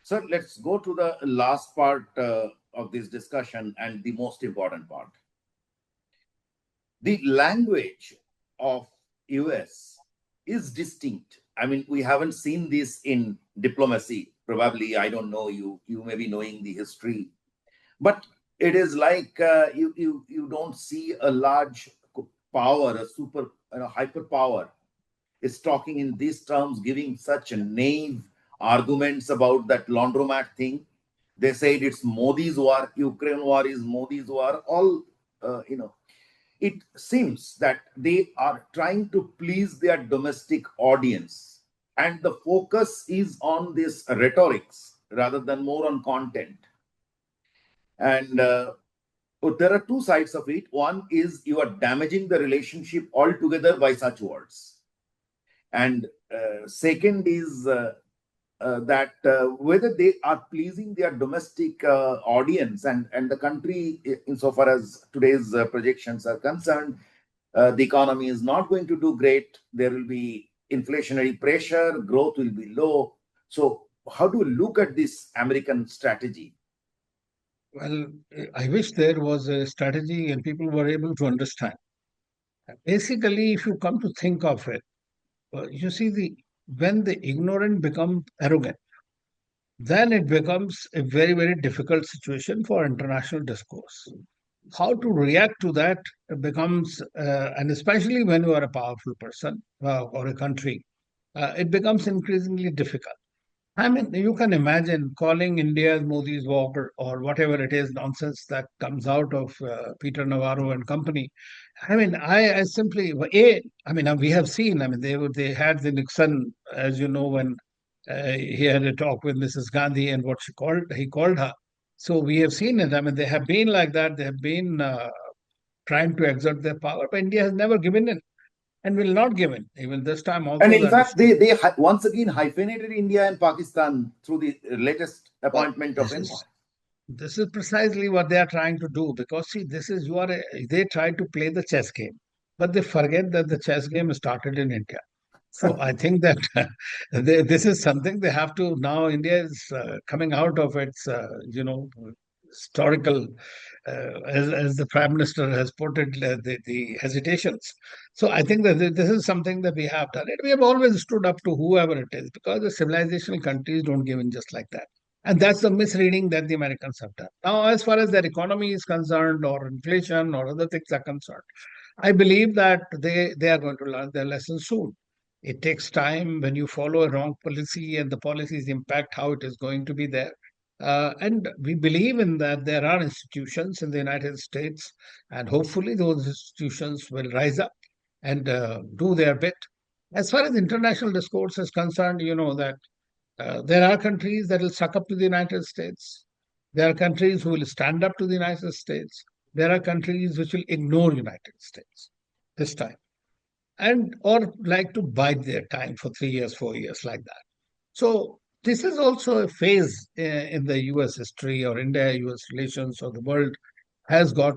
So let's go to the last part of this discussion and the most important part. The language of US is distinct. I mean, we haven't seen this in diplomacy. Probably, I don't know, you may be knowing the history, but it is like you don't see a large power, a super hyperpower is talking in these terms, giving such naive arguments about that laundromat thing. They said it's Modi's war, Ukraine war is Modi's war. All it seems that they are trying to please their domestic audience, and the focus is on this rhetorics rather than more on content. And there are two sides of it. One is you are damaging the relationship altogether by such words. And second is that whether they are pleasing their domestic audience and the country, insofar as today's projections are concerned, the economy is not going to do great. There will be inflationary pressure, growth will be low. So how do you look at this American strategy? Well, I wish there was a strategy and people were able to understand. Basically, if you come to think of it, you see, when the ignorant become arrogant, then it becomes a very, very difficult situation for international discourse. How to react to that becomes, and especially when you are a powerful person or a country, it becomes increasingly difficult. I mean, you can imagine calling India Modi's war or whatever it is nonsense that comes out of Peter Navarro and company. I mean, I simply, I mean, we have seen, I mean, they had the Nixon, as you know, when he had a talk with Mrs. Gandhi and what he called her. So we have seen it. I mean, they have been like that. They have been trying to exert their power, but India has never given in and will not give in. Even this time And also in that is fact, they once again hyphenated India and Pakistan through the latest well, appointment of envoy. this is precisely what they are trying to do, because see, this is they try to play the chess game, but they forget that the chess game started in India. So I think that this is something they have to now. India is coming out of its historical, as the Prime Minister has put it, the hesitations. So I think that this is something that we have done. And we have always stood up to whoever it is, because the civilizational countries don't give in just like that. And that's the misreading that the Americans have done. Now, as far as their economy is concerned, or inflation, or other things are concerned, I believe that they are going to learn their lesson soon. It takes time when you follow a wrong policy and the policies impact how it is going to be there. And we believe in that there are institutions in the United States, and hopefully those institutions will rise up and do their bit. As far as international discourse is concerned, you know that there are countries that will suck up to the United States. There are countries who will stand up to the United States. There are countries which will ignore United States this time, and or like to bide their time for 3 years, 4 years, like that. So this is also a phase in the U.S. history, or India-U.S. relations, or the world has got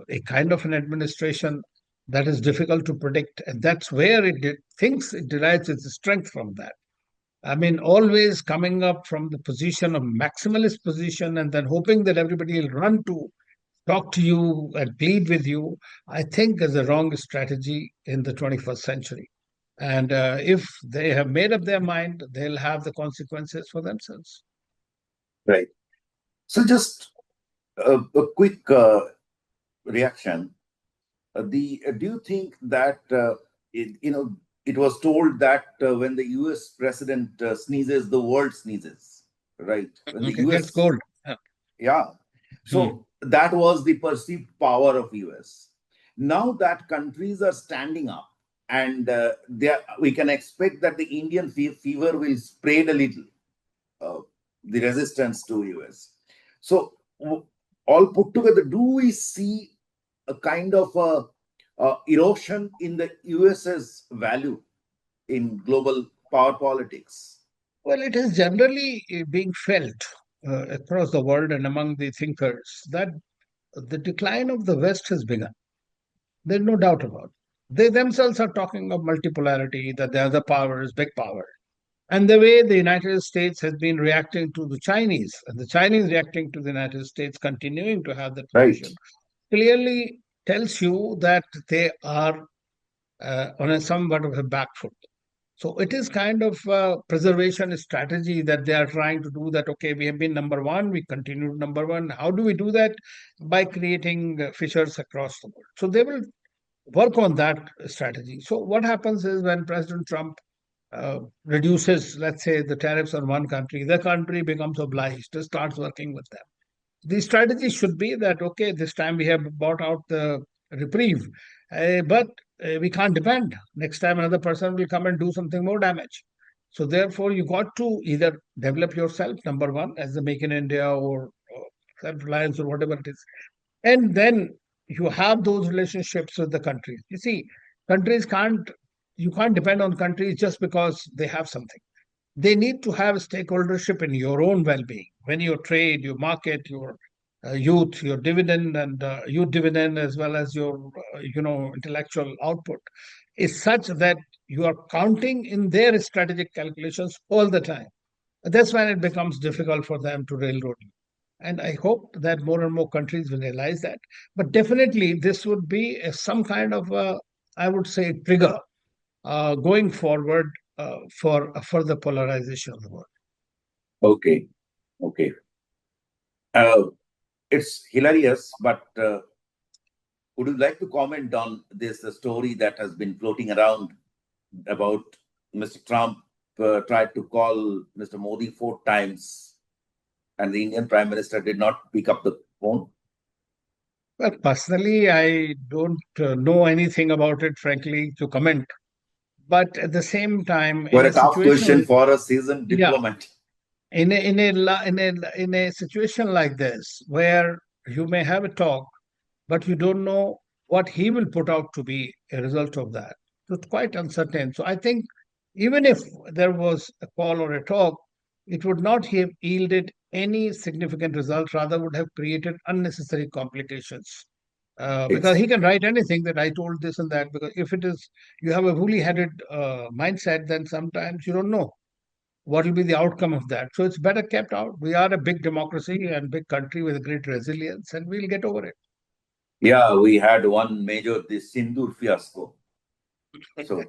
a kind of an administration that is difficult to predict, and that's where thinks it derives its strength from that. I mean, always coming up from the position of maximalist position and then hoping that everybody will run to talk to you and plead with you, I think is a wrong strategy in the 21st century. And if they have made up their mind, they'll have the consequences for themselves. Right. So just a quick reaction. Do you think that it was told that when the U.S. president sneezes, the world sneezes, right? When the Okay, U.S. that's gold. Yeah. So that was the perceived power of US. Now that countries are standing up, and we can expect that the Indian fever will spread a little, the resistance to US. So all put together, do we see a kind of erosion in the US's value in global power politics? Well, it is generally being felt across the world and among the thinkers that the decline of the West has begun. There's no doubt about it. They themselves are talking of multipolarity, that the other power is big power. And the way the United States has been reacting to the Chinese, and the Chinese reacting to the United States, continuing to have that Right. position, clearly tells you that they are on a somewhat of a back foot. So it is kind of a preservation strategy that they are trying to do that. Okay, we have been number one, we continue number one. How do we do that? By creating fissures across the world. So they will work on that strategy. So what happens is when President Trump reduces, let's say, the tariffs on one country, the country becomes obliged to start working with them. The strategy should be that, okay, this time we have bought out the reprieve, but we can't depend. Next time another person will come and do something more damage. So therefore, you got to either develop yourself, number one, as the Make in India or self-reliance or whatever it is, and then you have those relationships with the countries. You see, countries can't you can't depend on countries just because they have something. They need to have stakeholdership in your own well-being. When you trade, you market your your dividend and youth dividend, as well as your intellectual output, is such that you are counting in their strategic calculations all the time. That's when it becomes difficult for them to railroad you. And I hope that more and more countries will realize that. But definitely, this would be some kind of a, I would say, trigger going forward for a further polarization of the world. Okay. Okay. Uh, it's hilarious, but would you like to comment on this story that has been floating around about Mr. Trump tried to call Mr. Modi 4 times and the Indian Prime Minister did not pick up the phone? Well, personally, I don't know anything about it, frankly, to comment. But at the same time, in What a a tough situation, question for a seasoned yeah, diplomat. in a situation like this, where you may have a talk, but you don't know what he will put out to be a result of that. So it's quite uncertain. So I think even if there was a call or a talk, it would not have yielded any significant result, rather would have created unnecessary complications. Because It's, he can write anything that I told this and that. Because if it is, you have a woolly headed mindset, then sometimes you don't know what will be the outcome of that. So it's better kept out. We are a big democracy and big country with a great resilience, and we'll get over it. yeah, we had one major, the Sindur fiasco. So